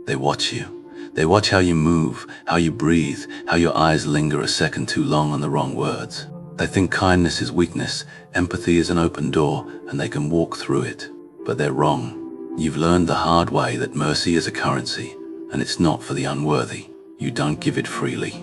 They watch you. They watch how you move, how you breathe, how your eyes linger a second too long on the wrong words. They think kindness is weakness, empathy is an open door, and they can walk through it. But they're wrong. You've learned the hard way that mercy is a currency, and it's not for the unworthy. You don't give it freely.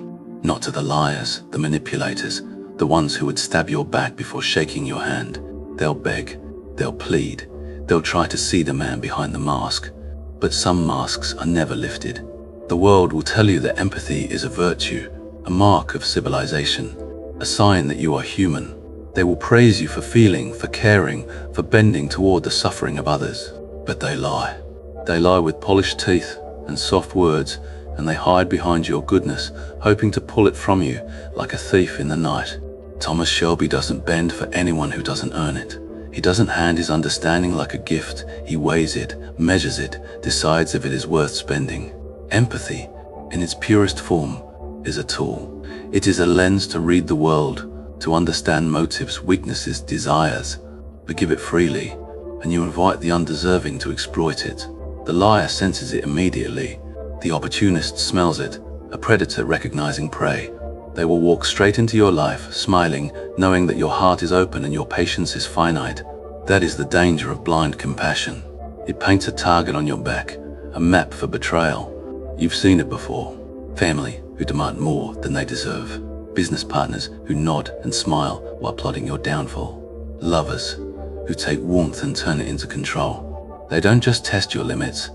Not to the liars, the manipulators, the ones who would stab your back before shaking your hand. They'll beg, they'll plead, they'll try to see the man behind the mask. But some masks are never lifted. The world will tell you that empathy is a virtue, a mark of civilization, a sign that you are human. They will praise you for feeling, for caring, for bending toward the suffering of others. But they lie. They lie with polished teeth and soft words, and they hide behind your goodness, hoping to pull it from you like a thief in the night. Thomas Shelby doesn't bend for anyone who doesn't earn it. He doesn't hand his understanding like a gift. He weighs it, measures it, decides if it is worth spending. Empathy, in its purest form, is a tool. It is a lens to read the world, to understand motives, weaknesses, desires. Forgive it freely, and you invite the undeserving to exploit it. The liar senses it immediately. The opportunist smells it, a predator recognizing prey. They will walk straight into your life, smiling, knowing that your heart is open and your patience is finite. That is the danger of blind compassion. It paints a target on your back, a map for betrayal. You've seen it before. Family who demand more than they deserve. Business partners who nod and smile while plotting your downfall. Lovers who take warmth and turn it into control. They don't just test your limits,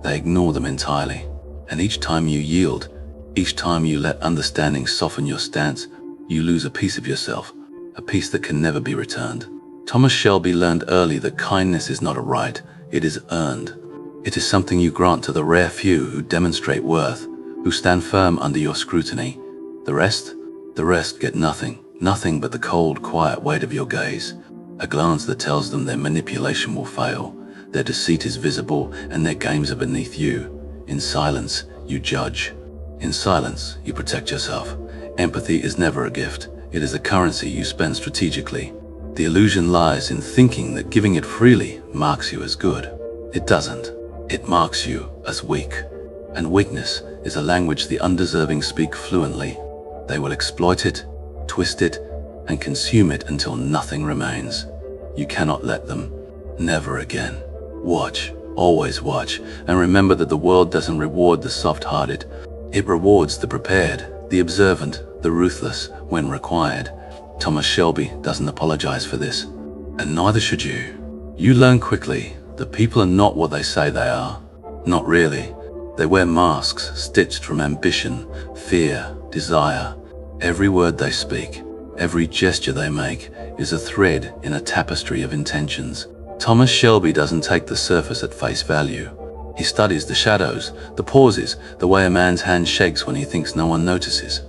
they ignore them entirely. And each time you yield, each time you let understanding soften your stance, you lose a piece of yourself, a piece that can never be returned. Thomas Shelby learned early that kindness is not a right, it is earned. It is something you grant to the rare few who demonstrate worth, who stand firm under your scrutiny. The rest get nothing, nothing but the cold, quiet weight of your gaze, a glance that tells them their manipulation will fail, their deceit is visible, and their games are beneath you. In silence, you judge. In silence, you protect yourself. Empathy is never a gift. It is a currency you spend strategically. The illusion lies in thinking that giving it freely marks you as good. It doesn't. It marks you as weak. And weakness is a language the undeserving speak fluently. They will exploit it, twist it, and consume it until nothing remains. You cannot let them. Never again. Watch. Always watch, and remember that the world doesn't reward the soft-hearted. It rewards the prepared, the observant, the ruthless, when required. Thomas Shelby doesn't apologize for this, and neither should you. You learn quickly that people are not what they say they are. Not really. They wear masks stitched from ambition, fear, desire. Every word they speak, every gesture they make, is a thread in a tapestry of intentions. Thomas Shelby doesn't take the surface at face value. He studies the shadows, the pauses, the way a man's hand shakes when he thinks no one notices.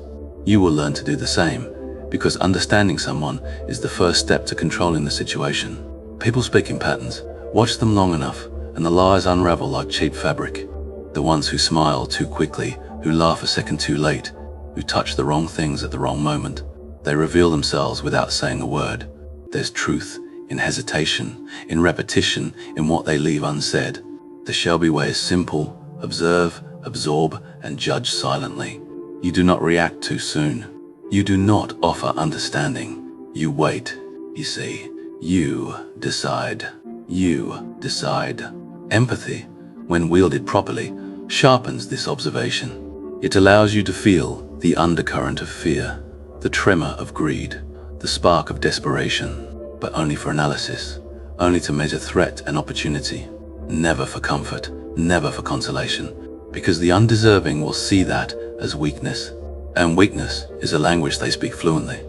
You will learn to do the same, because understanding someone is the first step to controlling the situation. People speak in patterns. Watch them long enough, and the lies unravel like cheap fabric. The ones who smile too quickly, who laugh a second too late, who touch the wrong things at the wrong moment. They reveal themselves without saying a word. There's truth in hesitation, in repetition, in what they leave unsaid. The Shelby way is simple: observe, absorb, and judge silently. You do not react too soon. You do not offer understanding. You wait, you see. You decide. You decide. Empathy, when wielded properly, sharpens this observation. It allows you to feel the undercurrent of fear, the tremor of greed, the spark of desperation, but only for analysis, only to measure threat and opportunity, never for comfort, never for consolation, because the undeserving will see that as weakness. And weakness is a language they speak fluently.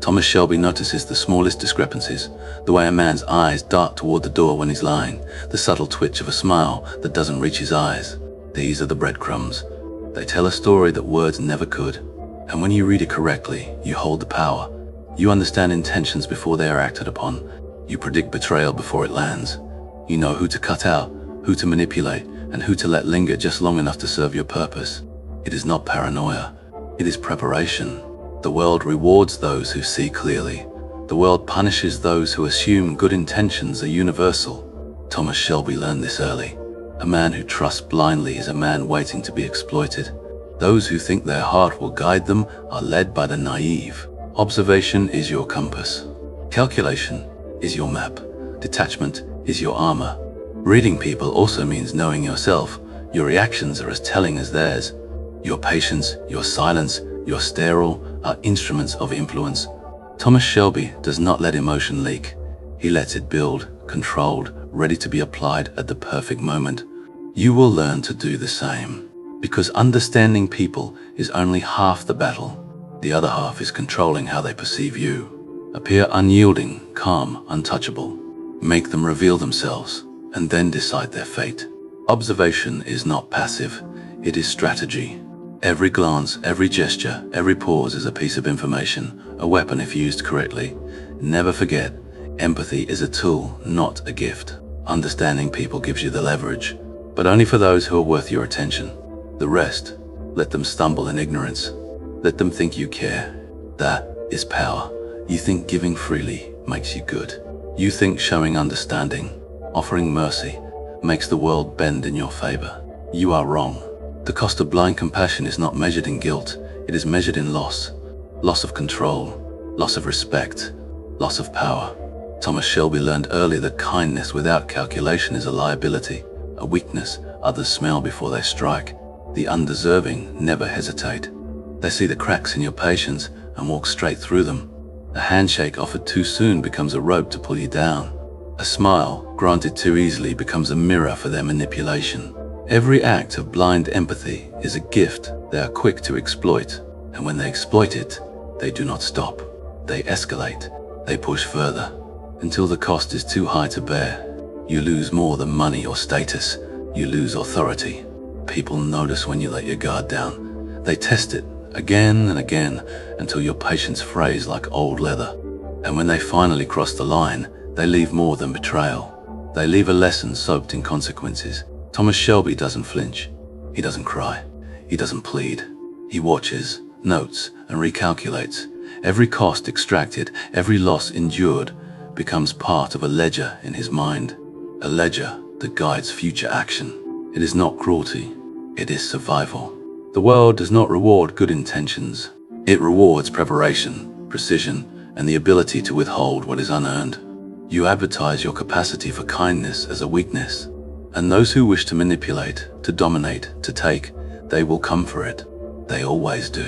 Thomas Shelby notices the smallest discrepancies, the way a man's eyes dart toward the door when he's lying, the subtle twitch of a smile that doesn't reach his eyes. These are the breadcrumbs. They tell a story that words never could. And when you read it correctly, you hold the power. You understand intentions before they are acted upon. You predict betrayal before it lands. You know who to cut out, who to manipulate, and who to let linger just long enough to serve your purpose. It is not paranoia. It is preparation. The world rewards those who see clearly. The world punishes those who assume good intentions are universal. Thomas Shelby learned this early. A man who trusts blindly is a man waiting to be exploited. Those who think their heart will guide them are led by the naive. Observation is your compass. Calculation is your map. Detachment is your armor. Reading people also means knowing yourself. Your reactions are as telling as theirs. Your patience, your silence, your stare are instruments of influence. Thomas Shelby does not let emotion leak. He lets it build, controlled, ready to be applied at the perfect moment. You will learn to do the same. Because understanding people is only half the battle. The other half is controlling how they perceive you. Appear unyielding, calm, untouchable. Make them reveal themselves, and then decide their fate. Observation is not passive, it is strategy. Every glance, every gesture, every pause is a piece of information, a weapon if used correctly. Never forget, empathy is a tool, not a gift. Understanding people gives you the leverage, but only for those who are worth your attention. The rest, let them stumble in ignorance. Let them think you care. That is power. You think giving freely makes you good. You think showing understanding, offering mercy, makes the world bend in your favor. You are wrong. The cost of blind compassion is not measured in guilt. It is measured in loss. Loss of control, loss of respect, loss of power. Thomas Shelby learned early that kindness without calculation is a liability, a weakness others smell before they strike. The undeserving never hesitate. They see the cracks in your patience and walk straight through them. A handshake offered too soon becomes a rope to pull you down. A smile granted too easily becomes a mirror for their manipulation. Every act of blind empathy is a gift they are quick to exploit, and when they exploit it, they do not stop. They escalate, they push further, until the cost is too high to bear. You lose more than money or status, you lose authority. People notice when you let your guard down. They test it again and again until your patience frays like old leather. And when they finally cross the line, they leave more than betrayal. They leave a lesson soaked in consequences. Thomas Shelby doesn't flinch. He doesn't cry. He doesn't plead. He watches, notes, and recalculates. Every cost extracted, every loss endured, becomes part of a ledger in his mind. A ledger that guides future action. It is not cruelty. It is survival. The world does not reward good intentions. It rewards preparation, precision, and the ability to withhold what is unearned. You advertise your capacity for kindness as a weakness, and those who wish to manipulate, to dominate, to take, they will come for it. They always do.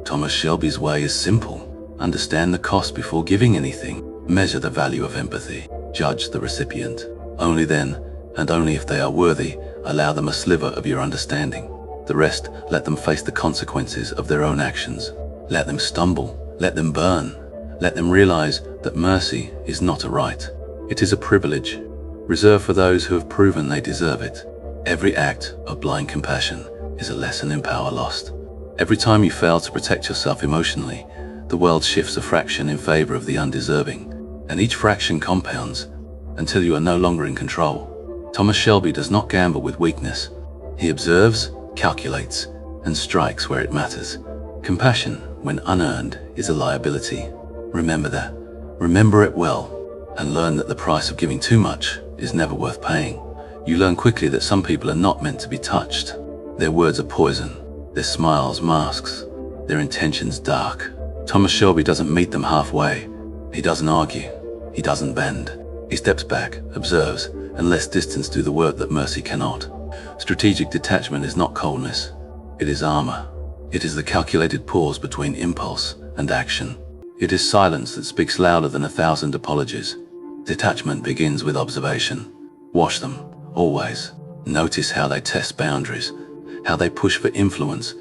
Thomas Shelby's way is simple. Understand the cost before giving anything. Measure the value of empathy. Judge the recipient. Only then, and only if they are worthy, allow them a sliver of your understanding. The rest, let them face the consequences of their own actions. Let them stumble. Let them burn. Let them realize that mercy is not a right. It is a privilege, reserved for those who have proven they deserve it. Every act of blind compassion is a lesson in power lost. Every time you fail to protect yourself emotionally, the world shifts a fraction in favor of the undeserving, and each fraction compounds until you are no longer in control. Thomas Shelby does not gamble with weakness. He observes, calculates, and strikes where it matters. Compassion, when unearned, is a liability. Remember that. Remember it well, and learn that the price of giving too much is never worth paying. You learn quickly that some people are not meant to be touched. Their words are poison, their smiles masks, their intentions dark. Thomas Shelby doesn't meet them halfway. He doesn't argue. He doesn't bend. He steps back, observes, and lets distance do the work that mercy cannot. Strategic detachment is not coldness. It is armor. It is the calculated pause between impulse and action. It is silence that speaks louder than 1,000 apologies. Detachment begins with observation. Watch them, always. Notice how they test boundaries, how they push for influence,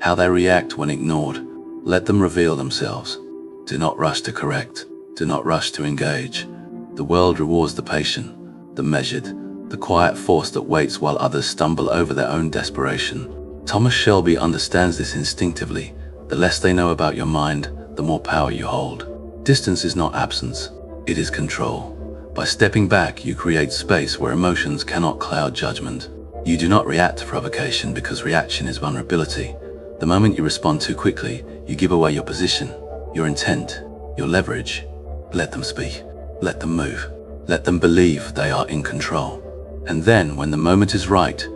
how they react when ignored. Let them reveal themselves. Do not rush to correct. Do not rush to engage. The world rewards the patient, the measured, the quiet force that waits while others stumble over their own desperation. Thomas Shelby understands this instinctively. The less they know about your mind, the more power you hold. Distance is not absence, it is control. By stepping back, you create space where emotions cannot cloud judgment. You do not react to provocation because reaction is vulnerability. The moment you respond too quickly, you give away your position, your intent, your leverage. Let them speak. Let them move. Let them believe they are in control. And then, when the moment is right,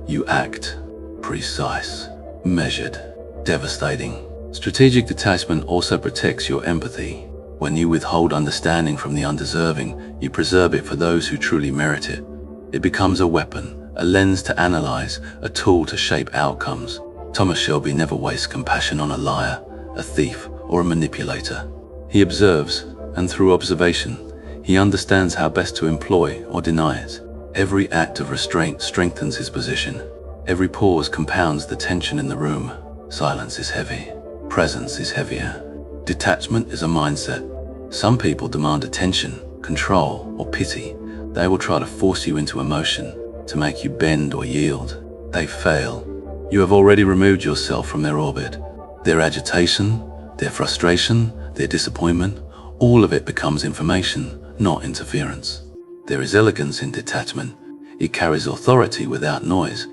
you act. Precise, measured, devastating. Strategic detachment also protects your empathy. When you withhold understanding from the undeserving, you preserve it for those who truly merit it. It becomes a weapon, a lens to analyze, a tool to shape outcomes. Thomas Shelby never wastes compassion on a liar, a thief, or a manipulator. He observes, and through observation, he understands how best to employ or deny it. Every act of restraint strengthens his position. Every pause compounds the tension in the room. Silence is heavy. Presence is heavier. Detachment is a mindset. Some people demand attention, control, or pity. They will try to force you into emotion, to make you bend or yield. They fail. You have already removed yourself from their orbit. Their agitation, their frustration, their disappointment, all of it becomes information, not interference. There is elegance in detachment. It carries authority without noise.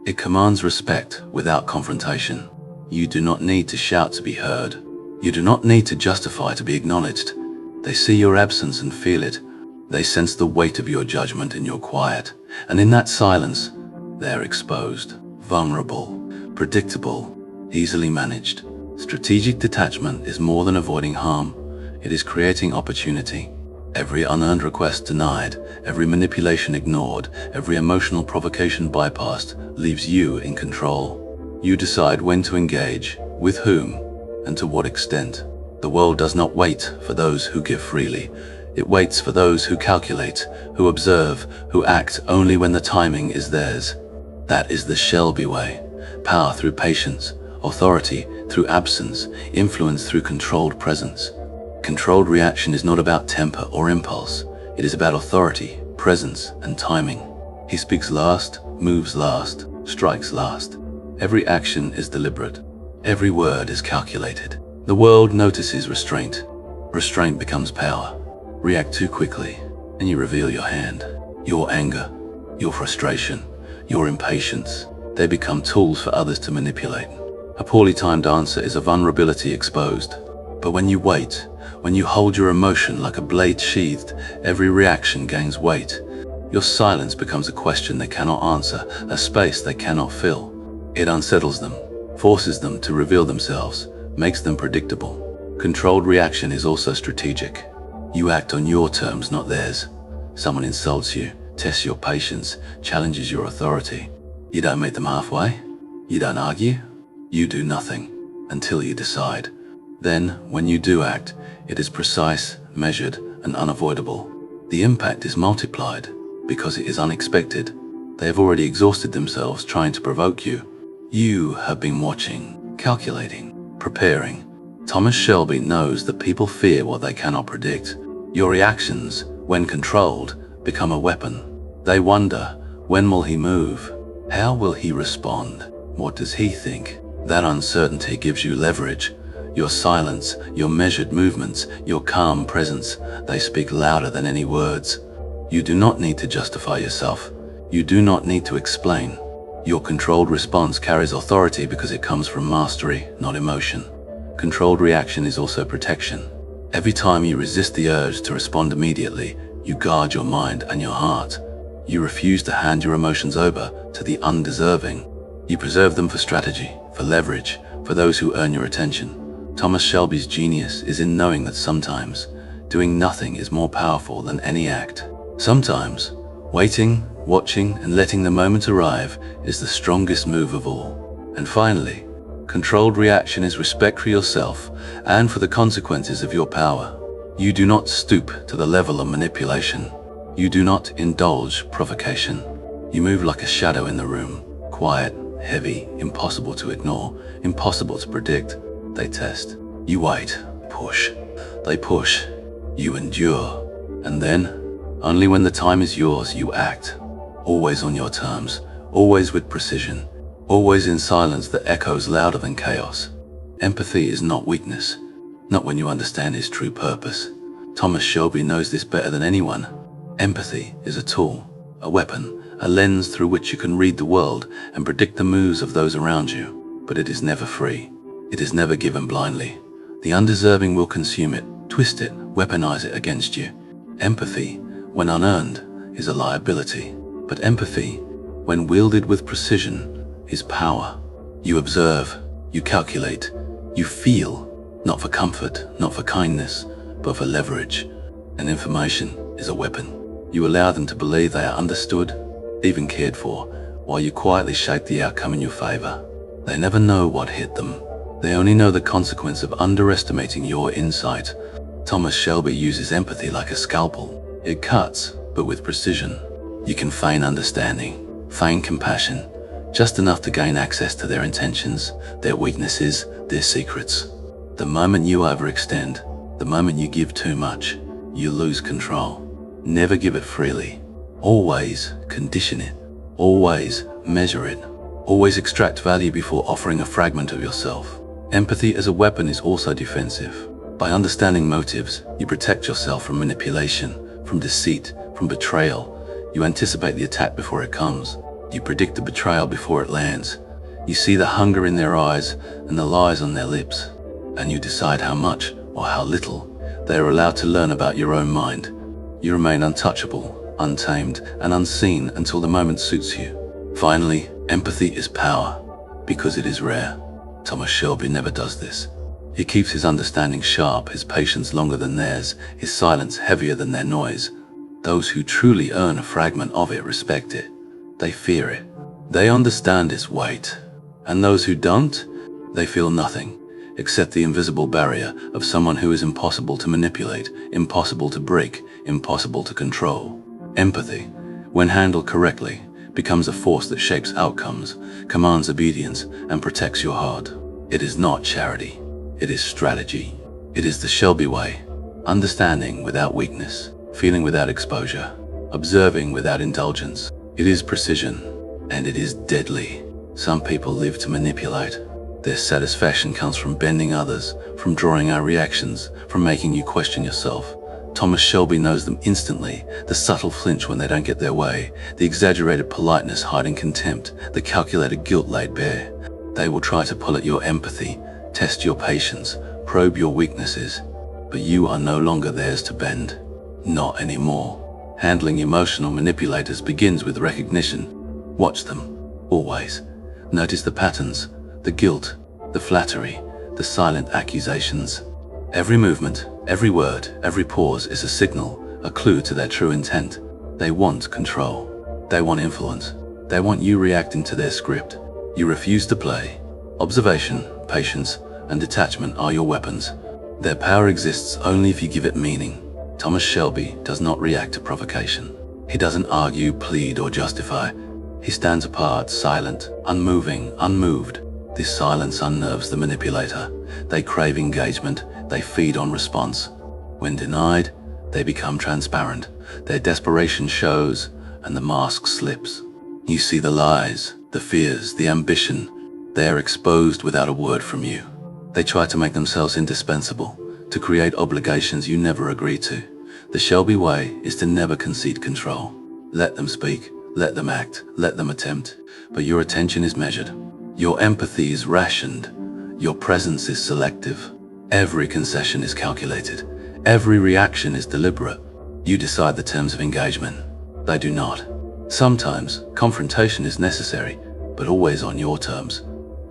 It commands respect without confrontation. You do not need to shout to be heard. You do not need to justify to be acknowledged. They see your absence and feel it. They sense the weight of your judgment in your quiet. And in that silence, they are exposed, vulnerable, predictable, easily managed. Strategic detachment is more than avoiding harm. It is creating opportunity. Every unearned request denied, every manipulation ignored, every emotional provocation bypassed leaves you in control. You decide when to engage, with whom, and to what extent. The world does not wait for those who give freely. It waits for those who calculate, who observe, who act only when the timing is theirs. That is the Shelby way. Power through patience, authority through absence, influence through controlled presence. Controlled reaction is not about temper or impulse. It is about authority, presence, and timing. He speaks last, moves last, strikes last. Every action is deliberate. Every word is calculated. The world notices restraint. Restraint becomes power. React too quickly, and you reveal your hand. Your anger, your frustration, your impatience. They become tools for others to manipulate. A poorly timed answer is a vulnerability exposed. But when you wait, when you hold your emotion like a blade sheathed, every reaction gains weight. Your silence becomes a question they cannot answer, a space they cannot fill. It unsettles them, forces them to reveal themselves, makes them predictable. Controlled reaction is also strategic. You act on your terms, not theirs. Someone insults you, tests your patience, challenges your authority. You don't meet them halfway. You don't argue. You do nothing until you decide. Then, when you do act, it is precise, measured, and unavoidable. The impact is multiplied because it is unexpected. They have already exhausted themselves trying to provoke you. You have been watching, calculating, preparing. Thomas Shelby knows that people fear what they cannot predict. Your reactions, when controlled, become a weapon. They wonder, when will he move? How will he respond? What does he think? That uncertainty gives you leverage. Your silence, your measured movements, your calm presence, they speak louder than any words. You do not need to justify yourself. You do not need to explain. Your controlled response carries authority because it comes from mastery, not emotion. Controlled reaction is also protection. Every time you resist the urge to respond immediately, you guard your mind and your heart. You refuse to hand your emotions over to the undeserving. You preserve them for strategy, for leverage, for those who earn your attention. Thomas Shelby's genius is in knowing that sometimes, doing nothing is more powerful than any act. Sometimes, waiting, watching, and letting the moment arrive is the strongest move of all. And finally, controlled reaction is respect for yourself and for the consequences of your power. You do not stoop to the level of manipulation. You do not indulge provocation. You move like a shadow in the room, quiet, heavy, impossible to ignore, impossible to predict. They test. You wait, push. They push. You endure. And then, only when the time is yours, you act. Always on your terms, always with precision, always in silence that echoes louder than chaos. Empathy is not weakness, not when you understand its true purpose. Thomas Shelby knows this better than anyone. Empathy is a tool, a weapon, a lens through which you can read the world and predict the moves of those around you. But it is never free. It is never given blindly. The undeserving will consume it, twist it, weaponize it against you. Empathy, when unearned, is a liability. But empathy, when wielded with precision, is power. You observe, you calculate, you feel, not for comfort, not for kindness, but for leverage. And information is a weapon. You allow them to believe they are understood, even cared for, while you quietly shape the outcome in your favor. They never know what hit them. They only know the consequence of underestimating your insight. Thomas Shelby uses empathy like a scalpel. It cuts, but with precision. You can feign understanding, feign compassion, just enough to gain access to their intentions, their weaknesses, their secrets. The moment you overextend, the moment you give too much, you lose control. Never give it freely. Always condition it. Always measure it. Always extract value before offering a fragment of yourself. Empathy as a weapon is also defensive. By understanding motives, you protect yourself from manipulation, from deceit, from betrayal. You anticipate the attack before it comes. You predict the betrayal before it lands. You see the hunger in their eyes and the lies on their lips. And you decide how much or how little they are allowed to learn about your own mind. You remain untouchable, untamed, and unseen until the moment suits you. Finally, empathy is power, because it is rare. Thomas Shelby never does this. He keeps his understanding sharp, his patience longer than theirs, his silence heavier than their noise. Those who truly earn a fragment of it respect it. They fear it. They understand its weight. And those who don't, they feel nothing, except the invisible barrier of someone who is impossible to manipulate, impossible to break, impossible to control. Empathy, when handled correctly, becomes a force that shapes outcomes, commands obedience, and protects your heart. It is not charity. It is strategy. It is the Shelby way. Understanding without weakness, feeling without exposure, observing without indulgence. It is precision, and it is deadly. Some people live to manipulate. Their satisfaction comes from bending others, from drawing our reactions, from making you question yourself. Thomas Shelby knows them instantly, the subtle flinch when they don't get their way, the exaggerated politeness hiding contempt, the calculated guilt laid bare. They will try to pull at your empathy, test your patience, probe your weaknesses, but you are no longer theirs to bend. Not anymore. Handling emotional manipulators begins with recognition. Watch them, always. Notice the patterns, the guilt, the flattery, the silent accusations. Every movement, every word, every pause is a signal, a clue to their true intent. They want control. They want influence. They want you reacting to their script. You refuse to play. Observation, patience, and detachment are your weapons. Their power exists only if you give it meaning. Thomas Shelby does not react to provocation. He doesn't argue, plead, or justify. He stands apart, silent, unmoving, unmoved. This silence unnerves the manipulator. They crave engagement. They feed on response. When denied, they become transparent. Their desperation shows, and the mask slips. You see the lies, the fears, the ambition. They are exposed without a word from you. They try to make themselves indispensable, to create obligations you never agreed to. The Shelby way is to never concede control. Let them speak, let them act, let them attempt, but your attention is measured. Your empathy is rationed. Your presence is selective. Every concession is calculated. Every reaction is deliberate. You decide the terms of engagement. They do not. Sometimes confrontation is necessary, but always on your terms.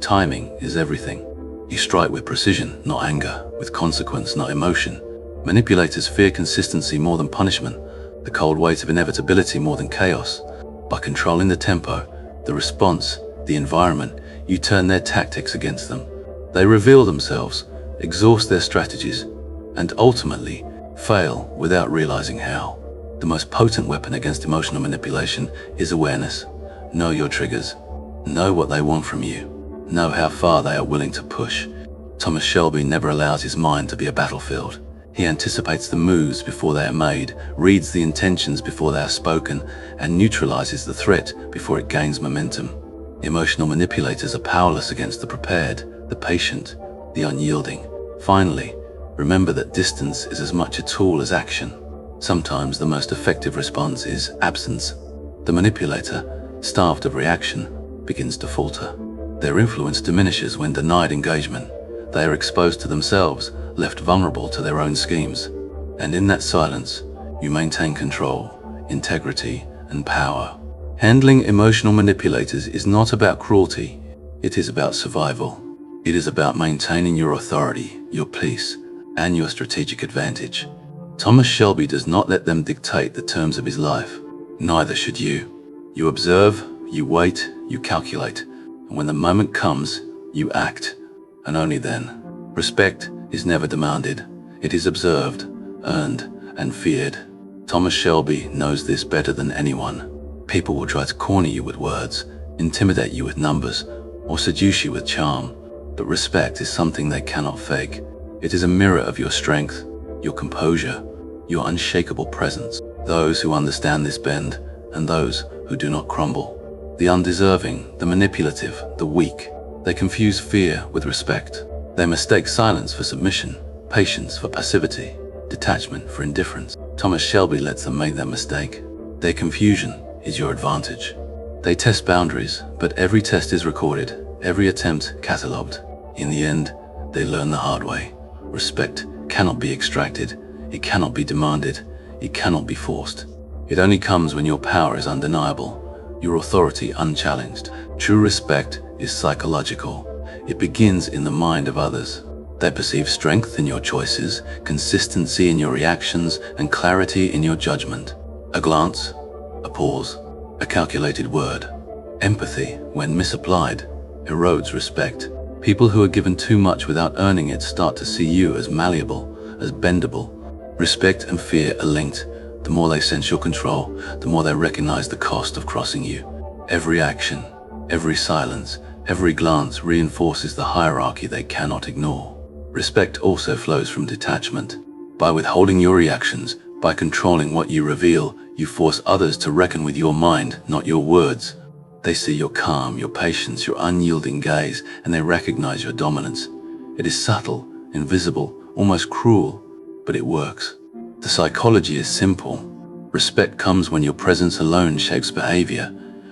Timing is everything. You strike with precision, not anger, with consequence, not emotion. Manipulators fear consistency more than punishment, the cold weight of inevitability more than chaos. By controlling the tempo, the response, the environment, you turn their tactics against them. They reveal themselves, exhaust their strategies, and ultimately fail without realizing how. The most potent weapon against emotional manipulation is awareness. Know your triggers. Know what they want from you. Know how far they are willing to push. Thomas Shelby never allows his mind to be a battlefield. He anticipates the moves before they are made, reads the intentions before they are spoken, and neutralizes the threat before it gains momentum. Emotional manipulators are powerless against the prepared, the patient, the unyielding. Finally, remember that distance is as much a tool as action. Sometimes the most effective response is absence. The manipulator, starved of reaction, begins to falter. Their influence diminishes when denied engagement. They are exposed to themselves, left vulnerable to their own schemes. And in that silence, you maintain control, integrity, and power. Handling emotional manipulators is not about cruelty. It is about survival. It is about maintaining your authority, your peace, and your strategic advantage. Thomas Shelby does not let them dictate the terms of his life. Neither should you. You observe, you wait, you calculate, and when the moment comes, you act, and only then. Respect is never demanded. It is observed, earned, and feared. Thomas Shelby knows this better than anyone. People will try to corner you with words, intimidate you with numbers, or seduce you with charm, but respect is something they cannot fake. It is a mirror of your strength, your composure, your unshakable presence. Those who understand this bend, and those who do not crumble. The undeserving, the manipulative, the weak. They confuse fear with respect. They mistake silence for submission, patience for passivity, detachment for indifference. Thomas Shelby lets them make that mistake. Their confusion is your advantage. They test boundaries, but every test is recorded, every attempt catalogued. In the end, they learn the hard way. Respect cannot be extracted, it cannot be demanded, it cannot be forced. It only comes when your power is undeniable, your authority unchallenged. True respect is psychological. It begins in the mind of others. They perceive strength in your choices, consistency in your reactions, and clarity in your judgment. A glance, a pause, a calculated word. Empathy, when misapplied, erodes respect. People who are given too much without earning it start to see you as malleable, as bendable. Respect and fear are linked. The more they sense your control, the more they recognize the cost of crossing you. Every action, every silence, every glance reinforces the hierarchy they cannot ignore. Respect also flows from detachment. By withholding your reactions, by controlling what you reveal, you force others to reckon with your mind, not your words. They see your calm, your patience, your unyielding gaze, and they recognize your dominance. It is subtle, invisible, almost cruel, but it works. The psychology is simple. Respect comes when your presence alone shapes behavior,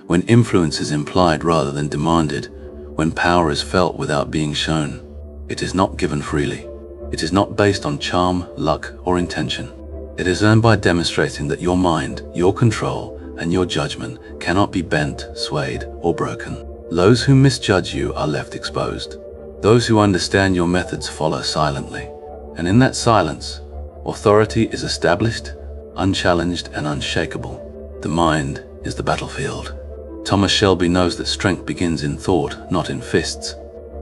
when influence is implied rather than demanded, when power is felt without being shown. It is not given freely. It is not based on charm, luck, or intention. It is earned by demonstrating that your mind, your control, and your judgment cannot be bent, swayed, or broken. Those who misjudge you are left exposed. Those who understand your methods follow silently. And in that silence, authority is established, unchallenged, and unshakable. The mind is the battlefield. Thomas Shelby knows that strength begins in thought, not in fists.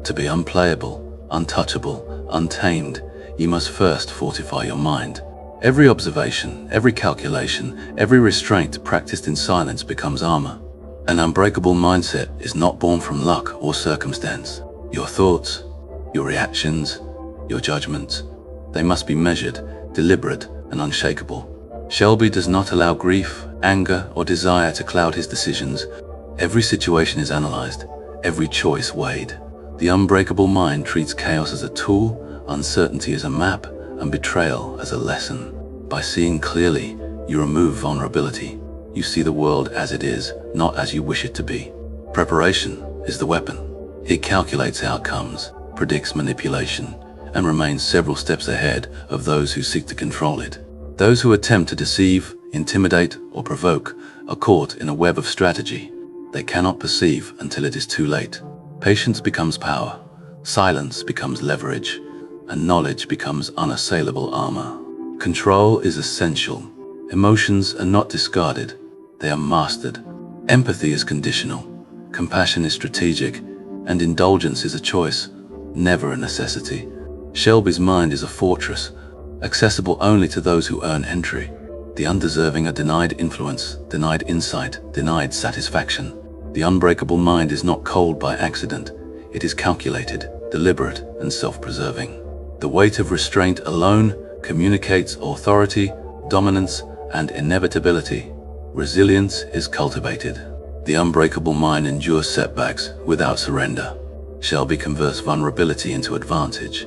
To be unplayable, untouchable, untamed, you must first fortify your mind. Every observation, every calculation, every restraint practiced in silence becomes armor. An unbreakable mindset is not born from luck or circumstance. Your thoughts, your reactions, your judgments, they must be measured, deliberate, and unshakable. Shelby does not allow grief, anger, or desire to cloud his decisions. Every situation is analyzed, every choice weighed. The unbreakable mind treats chaos as a tool, uncertainty as a map, and betrayal as a lesson. By seeing clearly, you remove vulnerability. You see the world as it is, not as you wish it to be. Preparation is the weapon. It calculates outcomes, predicts manipulation, and remains several steps ahead of those who seek to control it. Those who attempt to deceive, intimidate, or provoke are caught in a web of strategy. They cannot perceive until it is too late. Patience becomes power, silence becomes leverage, and knowledge becomes unassailable armor. Control is essential. Emotions are not discarded, they are mastered. Empathy is conditional, compassion is strategic, and indulgence is a choice, never a necessity. Shelby's mind is a fortress, accessible only to those who earn entry. The undeserving are denied influence, denied insight, denied satisfaction. The unbreakable mind is not cold by accident. It is calculated, deliberate, and self-preserving. The weight of restraint alone communicates authority, dominance, and inevitability. Resilience is cultivated. The unbreakable mind endures setbacks without surrender. Shelby converts vulnerability into advantage.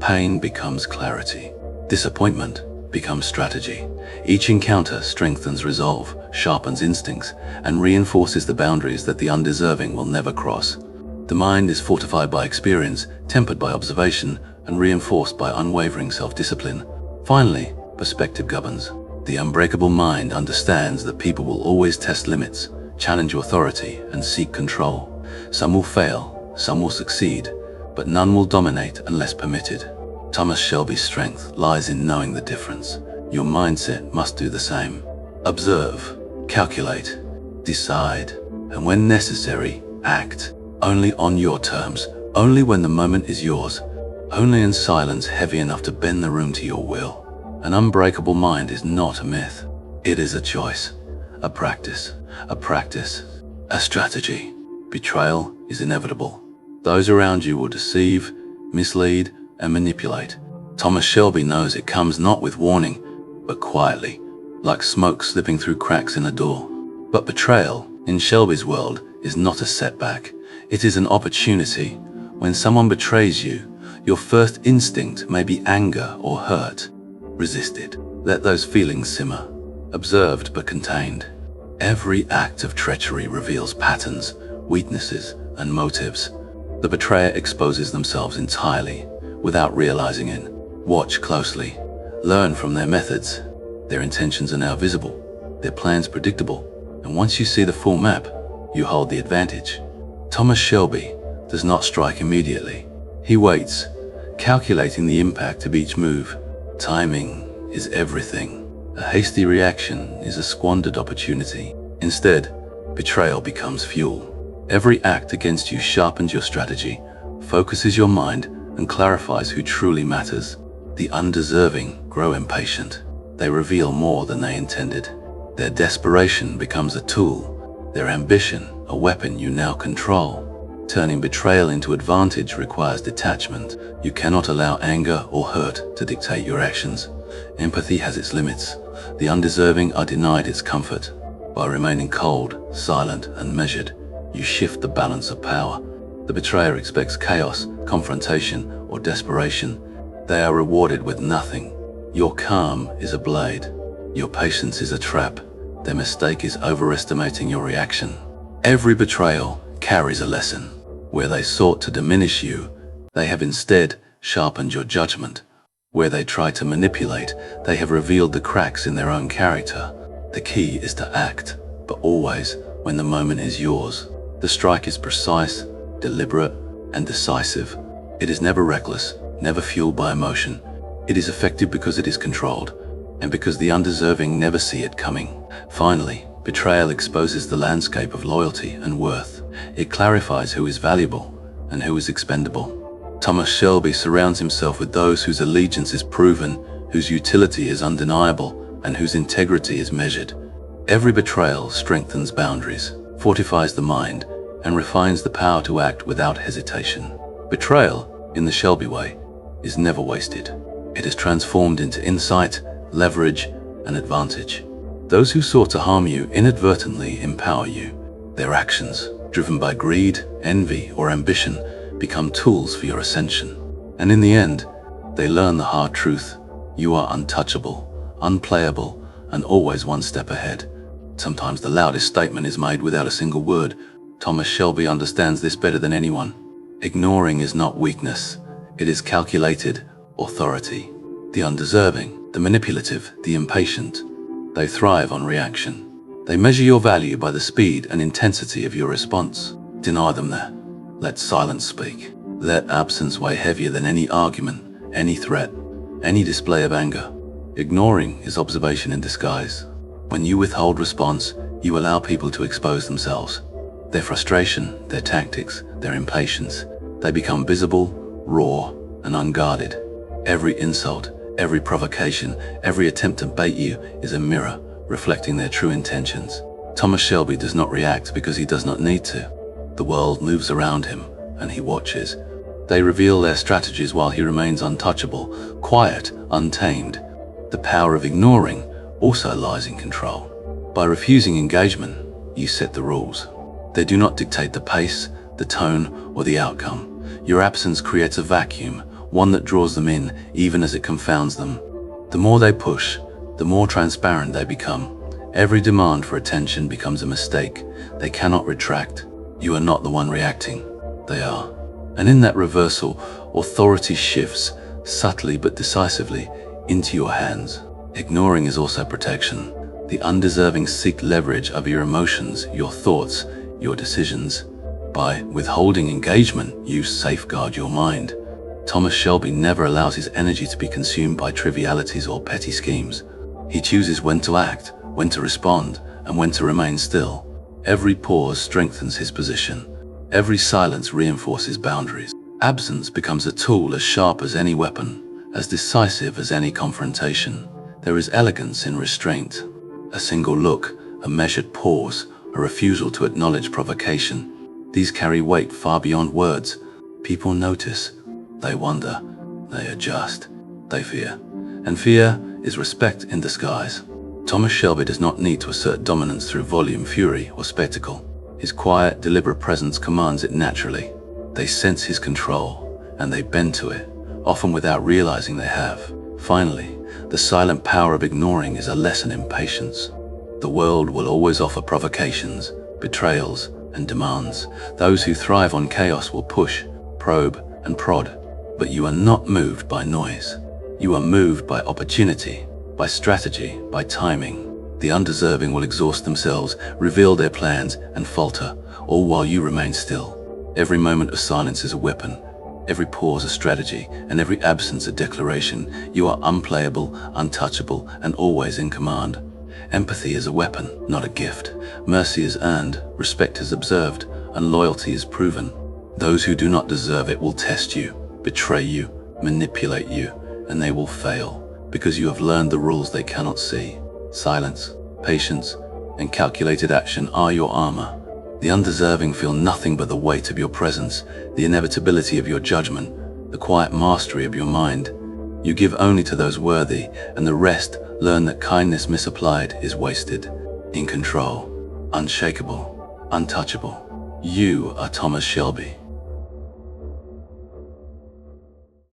Pain becomes clarity. Disappointment becomes strategy. Each encounter strengthens resolve, sharpens instincts, and reinforces the boundaries that the undeserving will never cross. The mind is fortified by experience, tempered by observation, and reinforced by unwavering self-discipline. Finally, perspective governs. The unbreakable mind understands that people will always test limits, challenge authority, and seek control. Some will fail, some will succeed, but none will dominate unless permitted. Thomas Shelby's strength lies in knowing the difference. Your mindset must do the same. Observe, calculate, decide, and when necessary, act. Only on your terms, only when the moment is yours, only in silence heavy enough to bend the room to your will. An unbreakable mind is not a myth. It is a choice, a practice, a strategy. Betrayal is inevitable. Those around you will deceive, mislead, and manipulate. Thomas Shelby knows it comes not with warning, but quietly, like smoke slipping through cracks in a door. But betrayal, in Shelby's world, is not a setback. It is an opportunity. When someone betrays you, your first instinct may be anger or hurt. Resist it. Let those feelings simmer, observed but contained. Every act of treachery reveals patterns, weaknesses, and motives. The betrayer exposes themselves entirely, without realizing it. Watch closely. Learn from their methods. Their intentions are now visible, their plans predictable, and once you see the full map, you hold the advantage. Thomas Shelby does not strike immediately. He waits, calculating the impact of each move. Timing is everything. A hasty reaction is a squandered opportunity. Instead, betrayal becomes fuel. Every act against you sharpens your strategy, focuses your mind, and clarifies who truly matters. The undeserving grow impatient. They reveal more than they intended. Their desperation becomes a tool, their ambition a weapon you now control. Turning betrayal into advantage requires detachment. You cannot allow anger or hurt to dictate your actions. Empathy has its limits. The undeserving are denied its comfort. By remaining cold, silent, and measured, you shift the balance of power. The betrayer expects chaos, confrontation, or desperation. They are rewarded with nothing. Your calm is a blade. Your patience is a trap. Their mistake is overestimating your reaction. Every betrayal carries a lesson. Where they sought to diminish you, they have instead sharpened your judgment. Where they tried to manipulate, they have revealed the cracks in their own character. The key is to act, but always when the moment is yours. The strike is precise, deliberate, and decisive. It is never reckless, never fueled by emotion. It is effective because it is controlled, and because the undeserving never see it coming. Finally, betrayal exposes the landscape of loyalty and worth. It clarifies who is valuable and who is expendable. Thomas Shelby surrounds himself with those whose allegiance is proven, whose utility is undeniable, and whose integrity is measured. Every betrayal strengthens boundaries, fortifies the mind, and refines the power to act without hesitation. Betrayal, in the Shelby way, is never wasted. It is transformed into insight, leverage, and advantage. Those who sought to harm you inadvertently empower you. Their actions, driven by greed, envy, or ambition, become tools for your ascension. And in the end, they learn the hard truth. You are untouchable, unplayable, and always one step ahead. Sometimes the loudest statement is made without a single word. Thomas Shelby understands this better than anyone. Ignoring is not weakness. It is calculated authority. The undeserving, the manipulative, the impatient, they thrive on reaction. They measure your value by the speed and intensity of your response. Deny them that. Let silence speak. Let absence weigh heavier than any argument, any threat, any display of anger. Ignoring is observation in disguise. When you withhold response, you allow people to expose themselves. Their frustration, their tactics, their impatience, they become visible, raw, and unguarded. Every insult, every provocation, every attempt to bait you is a mirror reflecting their true intentions. Thomas Shelby does not react because he does not need to. The world moves around him, and he watches. They reveal their strategies while he remains untouchable, quiet, untamed. The power of ignoring also lies in control. By refusing engagement, you set the rules. They do not dictate the pace, the tone, or the outcome. Your absence creates a vacuum, one that draws them in even as it confounds them. The more they push, the more transparent they become. Every demand for attention becomes a mistake. They cannot retract. You are not the one reacting. They are. And in that reversal, authority shifts, subtly but decisively, into your hands. Ignoring is also protection. The undeserving seek leverage over your emotions, your thoughts, your decisions. By withholding engagement, you safeguard your mind. Thomas Shelby never allows his energy to be consumed by trivialities or petty schemes. He chooses when to act, when to respond, and when to remain still. Every pause strengthens his position. Every silence reinforces boundaries. Absence becomes a tool as sharp as any weapon, as decisive as any confrontation. There is elegance in restraint. A single look, a measured pause, a refusal to acknowledge provocation. These carry weight far beyond words. People notice. They wonder. They adjust. They fear. And fear is respect in disguise. Thomas Shelby does not need to assert dominance through volume, fury, or spectacle. His quiet, deliberate presence commands it naturally. They sense his control, and they bend to it, often without realizing they have. Finally, the silent power of ignoring is a lesson in patience. The world will always offer provocations, betrayals, and demands. Those who thrive on chaos will push, probe, and prod. But you are not moved by noise. You are moved by opportunity, by strategy, by timing. The undeserving will exhaust themselves, reveal their plans, and falter, all while you remain still. Every moment of silence is a weapon, every pause a strategy, and every absence a declaration. You are unplayable, untouchable, and always in command. Empathy is a weapon, not a gift. Mercy is earned, respect is observed, and loyalty is proven. Those who do not deserve it will test you, betray you, manipulate you, and they will fail, because you have learned the rules they cannot see. Silence, patience, and calculated action are your armor. The undeserving feel nothing but the weight of your presence, the inevitability of your judgment, the quiet mastery of your mind. You give only to those worthy, and the rest learn that kindness misapplied is wasted. In control, unshakable, untouchable. You are Thomas Shelby.